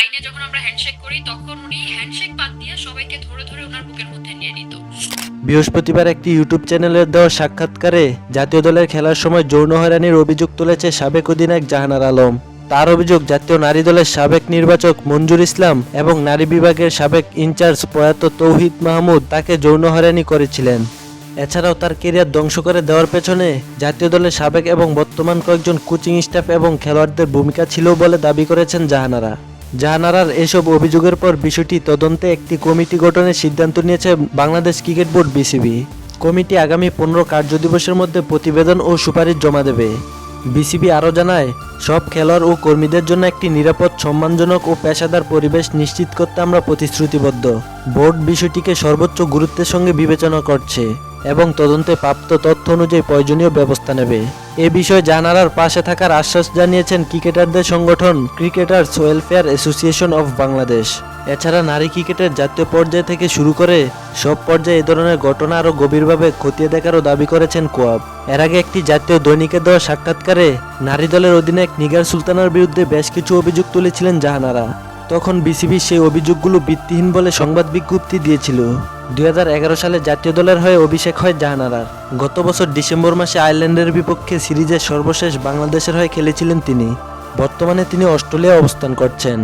লাইনে যখন আমরা হ্যান্ডশেক করি তখন উনি হ্যান্ডশেক বাদ দিয়ে সবাইকে ধরে ধরে ওনার বুকের মধ্যে নিয়ে নিত। বৃহস্পতিবার একটি ইউটিউব চ্যানেলের দেওয়া সাক্ষাৎকারে জাতীয় দলের খেলার সময় যৌন হয়রানির অভিযোগ তুলেছে সাবেক অধিনায়ক জাহানারা আলম। তার অভিযোগ, জাতীয় নারী দলের সাবেক নির্বাচক মঞ্জুর ইসলাম এবং নারী বিভাগের সাবেক ইনচার্জ প্রয়াত তৌহিদ মাহমুদ তাকে যৌন হয়রানি করেছিলেন। এছাড়াও তার কেরিয়ার ধ্বংস করে দেওয়ার পেছনে জাতীয় দলের সাবেক এবং বর্তমান কয়েকজন কোচিং স্টাফ এবং খেলোয়াড়দের ভূমিকা ছিল বলে দাবি করেছেন জাহানারা। জাহানারার এসব অভিযোগের পর বিষয়টি তদন্তে একটি কমিটি গঠনের সিদ্ধান্ত নিয়েছে Bangladesh cricket board BCB. Committee আগামী 15 কার্যদিবসের মধ্যে প্রতিবেদন ও সুপারিশ জমা দেবে। বিসিবি আরও জানায়, সব খেলোয়াড় ও কর্মীদের জন্য একটি নিরাপদ, সম্মানজনক ও পেশাদার পরিবেশ নিশ্চিত করতে আমরা প্রতিশ্রুতিবদ্ধ। বোর্ড বিষয়টিকে সর্বোচ্চ গুরুত্বের সঙ্গে বিবেচনা করছে এবং তদন্তে প্রাপ্ত তথ্য অনুযায়ী প্রয়োজনীয় ব্যবস্থা নেবে। এ বিষয়ে জাহানারার পাশে থাকার আশ্বাস জানিয়েছেন ক্রিকেটারদের সংগঠন cricketers welfare association of Bangladesh. এছাড়া নারী ক্রিকেটের জাতীয় পর্যায় থেকে শুরু করে সব পর্যায়ে এ ধরনের ঘটনা আরও গভীরভাবে খতিয়ে দেখারও দাবি করেছেন কোয়াব। এর আগে একটি জাতীয় দৈনিকে দেওয়া সাক্ষাৎকারে নারী দলের অধিনায়ক নিগার সুলতানার বিরুদ্ধে বেশ কিছু অভিযোগ তুলেছিলেন জাহানারা। তখন বিসিবি সেই অভিযোগগুলো ভিত্তিহীন বলে সংবাদ বিজ্ঞপ্তি দিয়েছিল। 2011 সালে জাতীয় দলের হয়ে অভিষেক হয় জাহানারার। গত বছর ডিসেম্বর মাসে আয়ারল্যান্ডের বিপক্ষে সিরিজের সর্বশেষ বাংলাদেশের হয়ে খেলেছিলেন তিনি। বর্তমানে তিনি অস্ট্রেলিয়ায় অবস্থান করছেন।